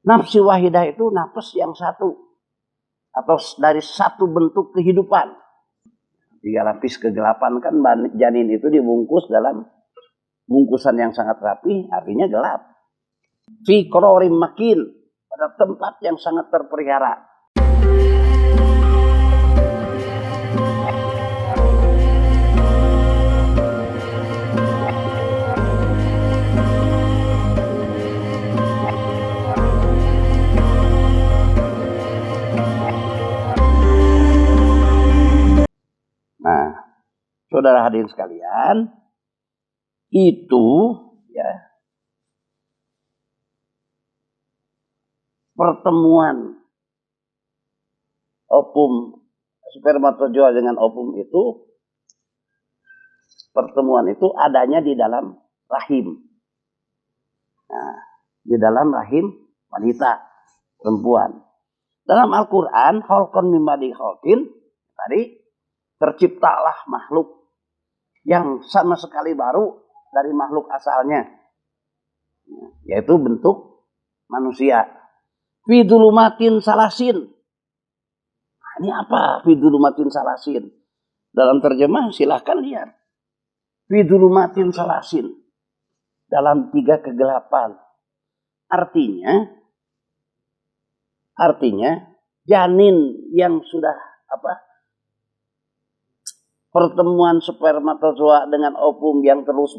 Nafsi wahidah itu nafas yang satu atau dari satu bentuk kehidupan. 3 lapis kegelapan kan janin itu dibungkus dalam bungkusan yang sangat rapi, artinya gelap. Fi qararin makin, pada tempat yang sangat terpelihara. Nah, saudara hadirin sekalian, itu ya pertemuan ovum spermatozoa dengan ovum itu, pertemuan itu adanya di dalam rahim. Nah, di dalam rahim wanita, perempuan. Dalam Al-Quran, khalqan min ba'di khalqin, tadi terciptalah makhluk yang sama sekali baru dari makhluk asalnya, yaitu bentuk manusia. Fi dzulumatin salasin. Nah, ini apa fi dzulumatin salasin? Dalam terjemah silahkan lihat. Fi dzulumatin salasin. Dalam 3 kegelapan. Artinya janin yang sudah pertemuan spermatozoa dengan ovum yang terus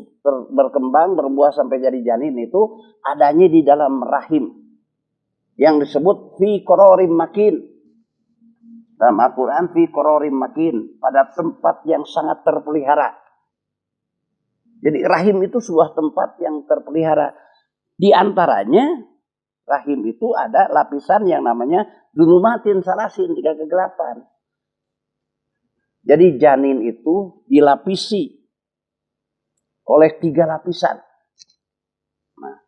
berkembang, berbuah sampai jadi janin itu adanya di dalam rahim yang disebut fi qararin makin. Dalam Al-Quran fi qararin makin, pada tempat yang sangat terpelihara. Jadi rahim itu sebuah tempat yang terpelihara. Di antaranya rahim itu ada lapisan yang namanya dzulumatin salasin, 3 kegelapan. Jadi janin itu dilapisi oleh 3 lapisan. Nah,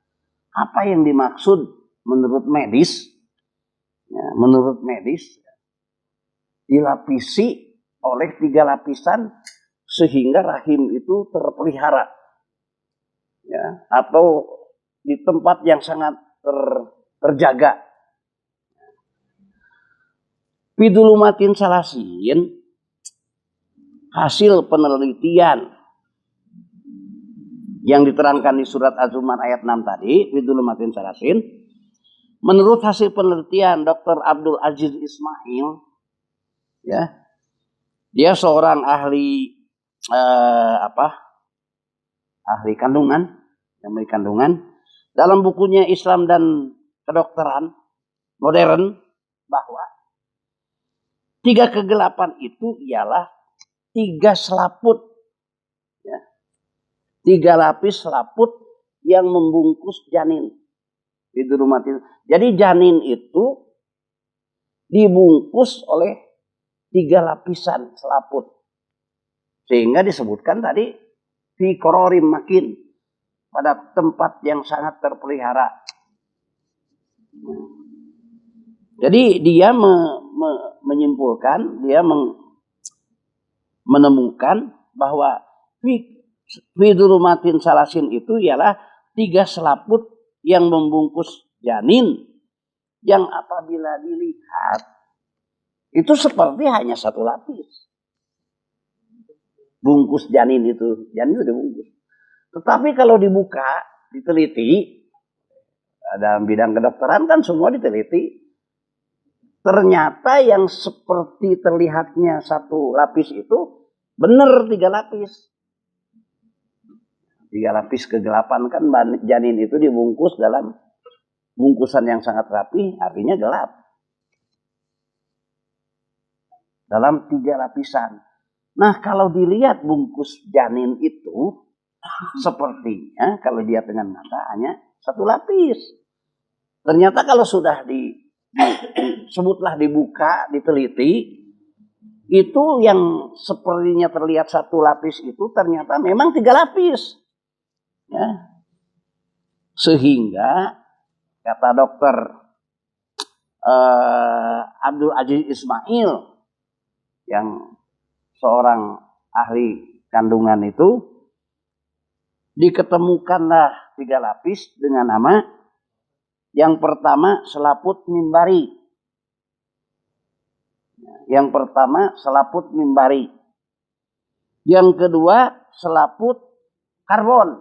apa yang dimaksud menurut medis? Ya, menurut medis, dilapisi oleh 3 lapisan sehingga rahim itu terpelihara. Ya, atau di tempat yang sangat terjaga. Fi dzulumatin salasin, hasil penelitian yang diterangkan di surat Az-Zumar ayat 6 tadi, fi dzulumatin salasin, menurut hasil penelitian Dr. Abdul Aziz Ismail, ya, dia seorang ahli ahli kandungan, dalam bukunya Islam dan Kedokteran Modern, bahwa 3 kegelapan itu ialah 3 selaput, ya, 3 lapis selaput yang membungkus janin. Itu rumatin. Jadi janin itu dibungkus oleh 3 lapisan selaput, sehingga disebutkan tadi fi qararin makin, pada tempat yang sangat terpelihara. Jadi dia menyimpulkan, dia menemukan bahwa fi dzulumatin salasin itu ialah 3 selaput yang membungkus janin, yang apabila dilihat itu seperti hanya 1 lapis. Bungkus janin itu dibungkus. Tetapi kalau dibuka, diteliti, dalam bidang kedokteran kan semua diteliti, ternyata yang seperti terlihatnya 1 lapis itu benar 3 lapis. 3 lapis kegelapan kan janin itu dibungkus dalam bungkusan yang sangat rapi, artinya gelap. Dalam 3 lapisan. Nah, kalau dilihat bungkus janin itu, sepertinya kalau dilihat dengan mata hanya 1 lapis. Ternyata kalau sudah sebutlah dibuka, diteliti, itu yang sepertinya terlihat 1 lapis itu ternyata memang 3 lapis. Ya. Sehingga kata Dr. Abdul Aziz Ismail, yang seorang ahli kandungan itu, diketemukanlah 3 lapis dengan nama Yang pertama selaput mimbari. Yang pertama selaput mimbari. Yang kedua selaput karbon.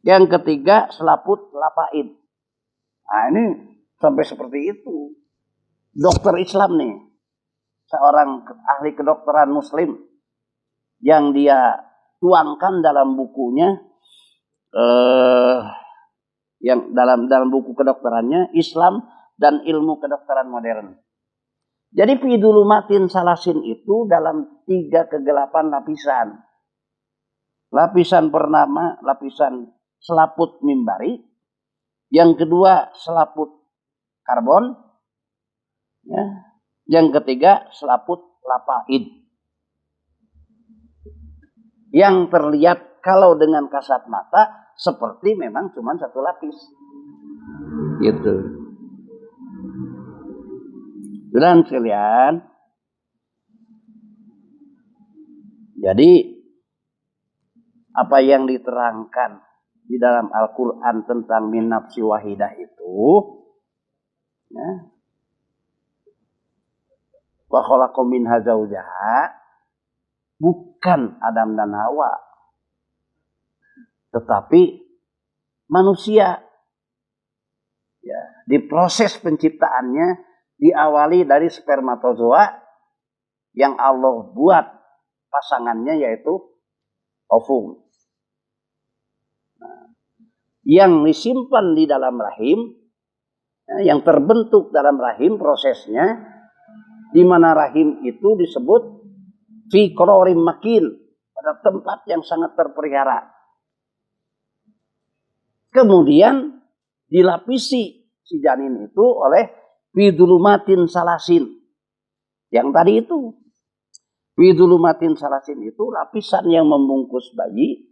Yang ketiga selaput lapaid. Nah ini sampai seperti itu. Dokter Islam nih, seorang ahli kedokteran Muslim yang dia tuangkan dalam bukunya, yang dalam buku kedokterannya Islam dan ilmu kedokteran modern. Jadi fi dulumatin salasin itu dalam 3 kegelapan lapisan. Lapisan pertama, lapisan selaput mimbari. Yang kedua, selaput karbon. Ya. Yang ketiga, selaput lapaid. Yang terlihat kalau dengan kasat mata seperti memang cuma 1 lapis. Gitu. Dan sekalian, jadi apa yang diterangkan di dalam Al-Quran tentang min nafsi wahidah itu, ya, wa khalaqa minha zawjaha, bukan Adam dan Hawa, tetapi manusia. Ya, di proses penciptaannya diawali dari spermatozoa yang Allah buat pasangannya yaitu ovum. Nah, yang disimpan di dalam rahim, yang terbentuk dalam rahim prosesnya, di mana rahim itu disebut fi qararim makin, pada tempat yang sangat terpelihara. Kemudian dilapisi si janin itu oleh bidulumatin salasin. Yang tadi itu. Bidulumatin salasin itu lapisan yang membungkus bayi.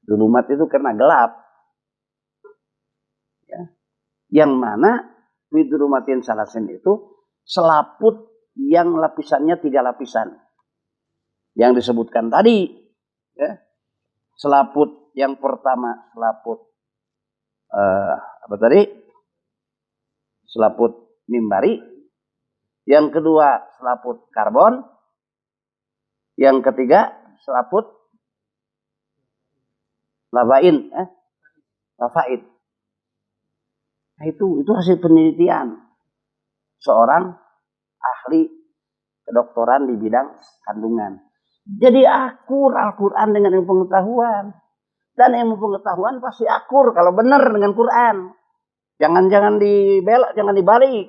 Dulumat itu karena gelap. Ya. Yang mana bidulumatin salasin itu selaput yang lapisannya 3 lapisan. Yang disebutkan tadi. Ya. Selaput yang pertama, selaput apa tadi? Selaput mimbari. Yang kedua selaput karbon. Yang ketiga selaput lapaid. Nah, itu hasil penelitian seorang ahli kedokteran di bidang kandungan. Jadi akur Al-Quran dengan ilmu pengetahuan. Dan ilmu pengetahuan pasti akur kalau benar dengan Quran. Jangan dibelok, jangan dibalik.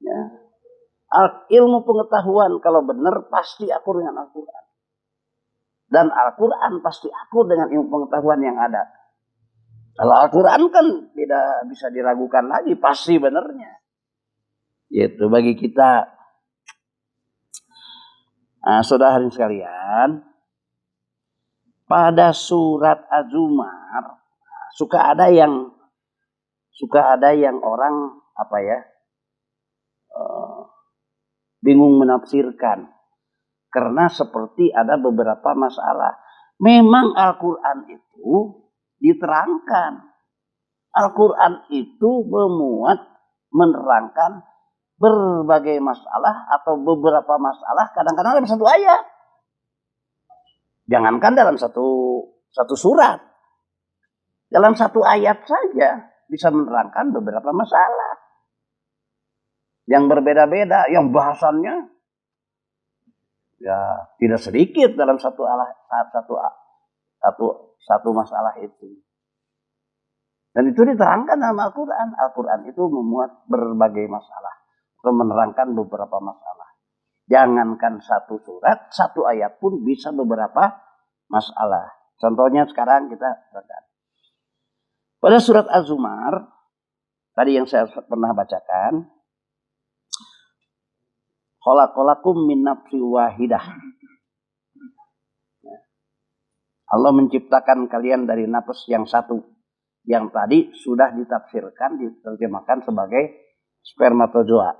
Ya. Ilmu pengetahuan kalau benar pasti akur dengan Al-Quran. Dan Al-Quran pasti akur dengan ilmu pengetahuan yang ada. Kalau Al-Quran kan tidak bisa diragukan lagi, pasti benarnya. Itu bagi kita. Nah, saudara sekalian, pada surat Az-Zumar suka ada yang orang bingung menafsirkan karena seperti ada beberapa masalah. Memang Al-Quran itu diterangkan. Al-Quran itu menerangkan berbagai masalah atau beberapa masalah kadang-kadang dalam 1 ayat. Jangankan dalam satu surat. Dalam 1 ayat saja bisa menerangkan beberapa masalah. Yang berbeda-beda, yang bahasannya ya tidak sedikit dalam satu masalah itu. Dan itu diterangkan dalam Al-Quran. Al-Quran itu memuat berbagai masalah atau menerangkan beberapa masalah. Jangankan 1 surat, 1 ayat pun bisa beberapa masalah. Contohnya sekarang kita baca. Pada surat Az-Zumar, tadi yang saya pernah bacakan, khalaqalakum min nafsin wahidah. Allah menciptakan kalian dari nafas yang satu. Yang tadi sudah ditafsirkan, diterjemahkan sebagai spermatozoa.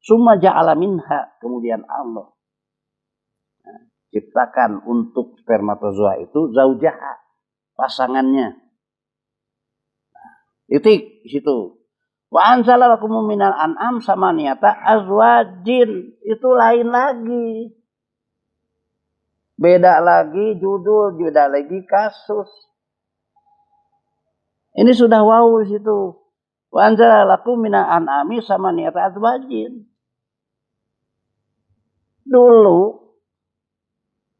Summa ja'ala minha, kemudian Allah ciptakan untuk spermatozoa itu zaujaha, pasangannya. Titik di situ. Wa anzala lakum minal an'am samaniyata azwajin. Itu lain lagi. Beda lagi judul, beda lagi kasus. Ini sudah wow di situ. Wa anzala lakum minal an'ami samaniyata azwajin. Dulu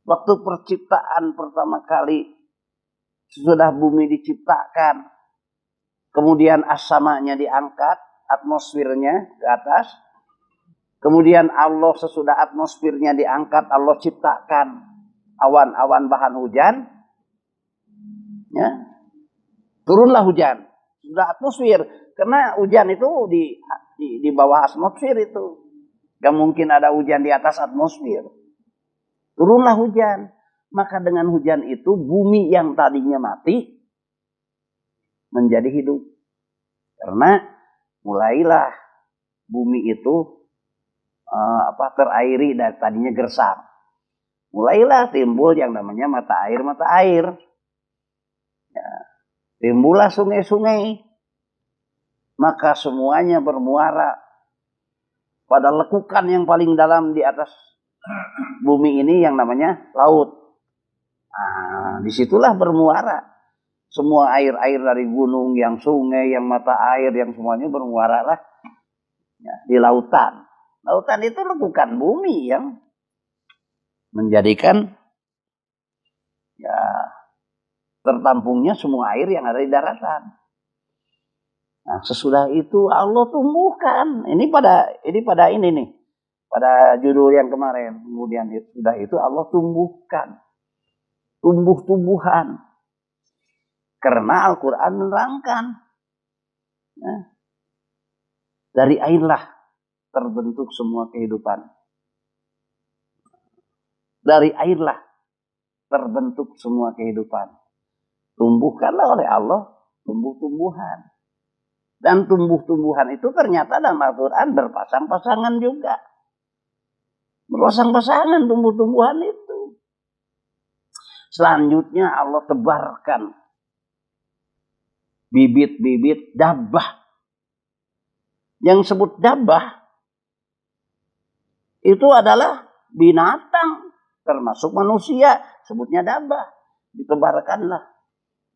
waktu perciptaan pertama kali sudah bumi diciptakan, kemudian as-samanya diangkat, atmosfernya ke atas, kemudian Allah sesudah atmosfernya diangkat, Allah ciptakan awan-awan bahan hujan, ya, turunlah hujan, sudah atmosfer, karena hujan itu di bawah atmosfer itu. Gak mungkin ada hujan di atas atmosfer. Turunlah hujan. Maka dengan hujan itu bumi yang tadinya mati menjadi hidup. Karena mulailah bumi itu terairi dari tadinya gersang. Mulailah timbul yang namanya mata air. Ya. Timbullah sungai-sungai. Maka semuanya bermuara pada lekukan yang paling dalam di atas bumi ini yang namanya laut. Nah, disitulah bermuara semua air-air dari gunung, yang sungai, yang mata air, yang semuanya bermuara lah ya, di lautan. Lautan itu lekukan bumi yang menjadikan ya tertampungnya semua air yang ada di daratan. Nah, sesudah itu Allah tumbuhkan. Ini pada ini nih. Pada judul yang kemarin. Kemudian sudah itu Allah tumbuhkan. Tumbuh-tumbuhan. Karena Al-Quran menerangkan. Ya, dari airlah terbentuk semua kehidupan. Dari airlah terbentuk semua kehidupan. Tumbuhkanlah oleh Allah tumbuh-tumbuhan. Dan tumbuh-tumbuhan itu ternyata dalam Al-Quran berpasang-pasangan juga. Berpasang-pasangan tumbuh-tumbuhan itu. Selanjutnya Allah tebarkan bibit-bibit dabbah. Yang sebut dabbah itu adalah binatang. Termasuk manusia. Sebutnya dabbah. Ditebarkanlah.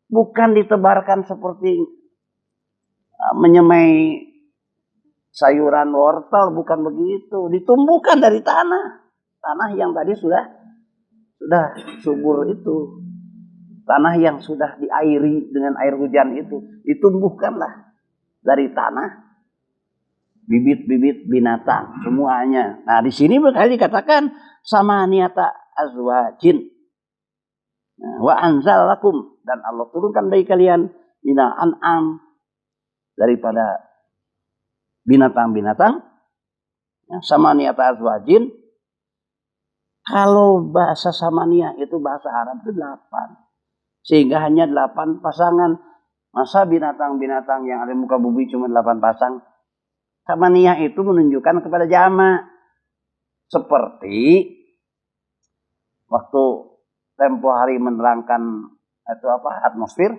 Bukan ditebarkan seperti menyemai sayuran wortel, bukan begitu. Ditumbuhkan dari tanah yang tadi sudah subur itu, tanah yang sudah diairi dengan air hujan itu, ditumbuhkanlah dari tanah bibit-bibit binatang semuanya. Nah, di sini berkali dikatakan samaniyata azwajin. Wa anzalakum, dan Allah turunkan bagi kalian minal an'am, daripada binatang-binatang, ya, samaniyata azwajin. Kalau bahasa samaniyah itu bahasa Arab itu 8. Sehingga hanya 8 pasangan. Masa binatang-binatang yang ada di muka bumi cuma 8 pasang? Samaniyah itu menunjukkan kepada jamak. Seperti waktu tempo hari menerangkan atmosfer.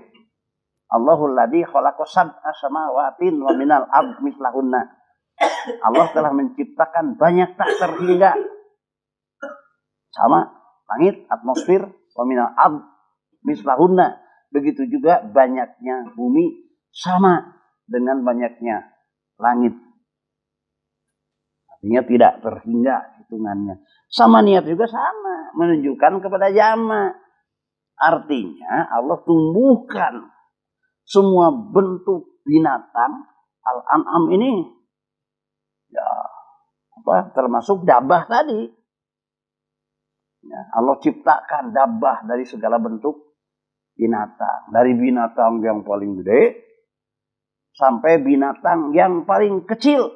Allahul ladzi khalaqa sab'a samawatin wa minal ardh mislahunna. Allah telah menciptakan banyak tak terhingga. Sama langit, atmosfer, wa minal ardh mislahunna. Begitu juga banyaknya bumi sama dengan banyaknya langit. Artinya tidak terhingga hitungannya. Sama niat juga sama, menunjukkan kepada jamak. Artinya Allah tumbuhkan semua bentuk binatang al-an'am ini, ya, termasuk dabbah tadi. Ya, Allah ciptakan dabbah dari segala bentuk binatang. Dari binatang yang paling gede sampai binatang yang paling kecil.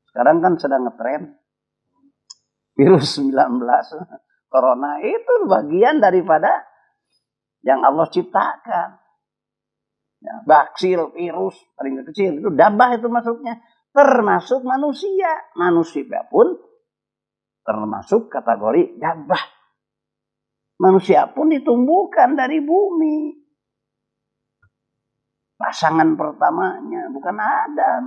Sekarang kan sedang ngetren virus 19, corona, itu bagian daripada yang Allah ciptakan. Ya, baksil, virus paling kecil itu dabbah itu maksudnya. Termasuk manusia. Manusia pun termasuk kategori dabbah. Manusia pun ditumbuhkan dari bumi. pasangan pertamanya, bukan Adam.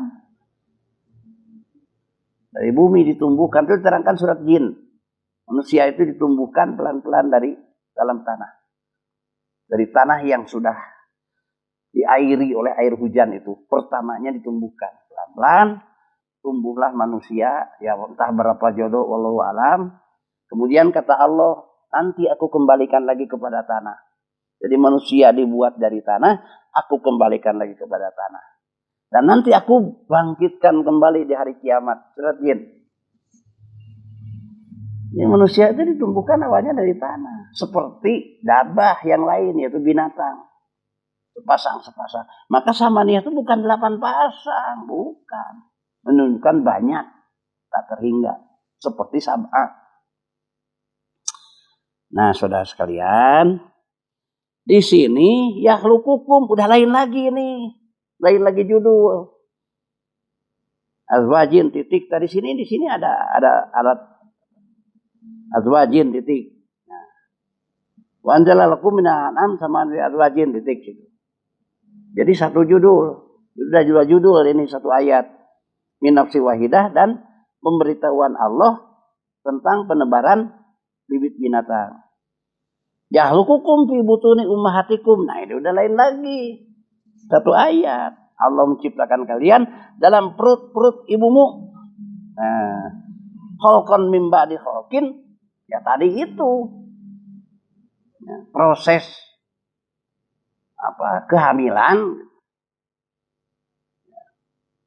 Dari bumi ditumbuhkan, itu diterangkan surat Jin. Manusia itu ditumbuhkan pelan-pelan dari dalam tanah. Dari tanah yang sudah diairi oleh air hujan itu, pertamanya ditumbuhkan. Pelan-pelan, tumbuhlah manusia, ya entah berapa jodoh, wallahu alam. Kemudian kata Allah, nanti aku kembalikan lagi kepada tanah. Jadi manusia dibuat dari tanah, aku kembalikan lagi kepada tanah. Dan nanti aku bangkitkan kembali di hari kiamat. Surat Jin. Ini manusia itu ditumbuhkan awalnya dari tanah. Seperti dabah yang lain, yaitu binatang. Sepasang-sepasang. Maka Samaniyah itu bukan 8 pasang. Bukan. Menunjukkan banyak. Tak terhingga. Seperti Sab'ah. Nah, saudara sekalian. Di sini, yakhluqukum. Udah lain lagi nih. Lain lagi judul. Azwajin titik. Di sini ada alat azwajin titik. Nah. Wa anzala lakum minal an'am sama azwajin titik gitu. Jadi satu judul. Sudah judul ini satu ayat. Min nafsi wahidah dan pemberitahuan Allah tentang penebaran bibit binatang. Yakhluqukum fi butuni ummahatikum. Nah, ini udah lain lagi. Satu ayat. Allah menciptakan kalian dalam perut-perut ibumu. Nah, khalqan min ba'di khalqin. Ya tadi itu. Ya, proses kehamilan.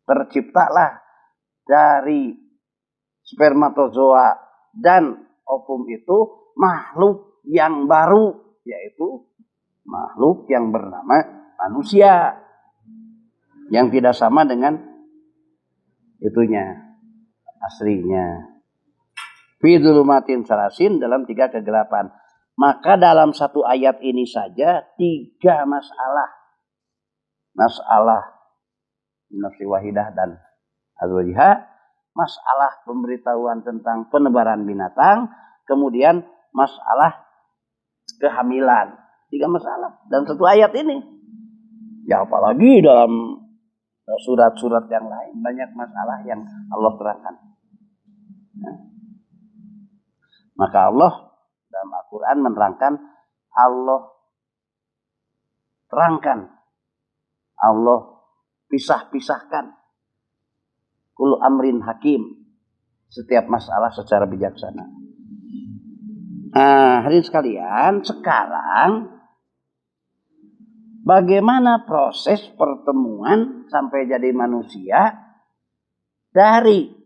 Terciptalah dari spermatozoa dan ovum itu makhluk yang baru. Yaitu makhluk yang bernama manusia yang tidak sama dengan itunya aslinya. Fi dzulumatin salasin dalam 3 kegelapan. Maka dalam satu ayat ini saja 3 masalah. Masalah nafsi wahidah dan azwajiha, masalah pemberitahuan tentang penebaran binatang, kemudian masalah kehamilan. 3 masalah dalam satu ayat ini. Ya apalagi dalam surat-surat yang lain banyak masalah yang Allah terangkan. Nah. Maka Allah dalam Al-Quran menerangkan, Allah terangkan, Allah pisah-pisahkan kullu amrin hakim, setiap masalah secara bijaksana. Nah, hadirin sekalian, sekarang bagaimana proses pertemuan sampai jadi manusia dari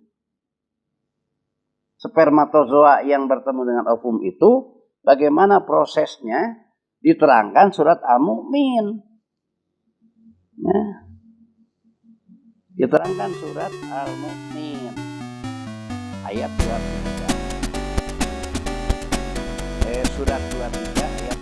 spermatozoa yang bertemu dengan ovum itu, bagaimana prosesnya diterangkan surat Al-Mu'min. Nah, diterangkan surat Al-Mu'min ayat 23. Surat 23 ayat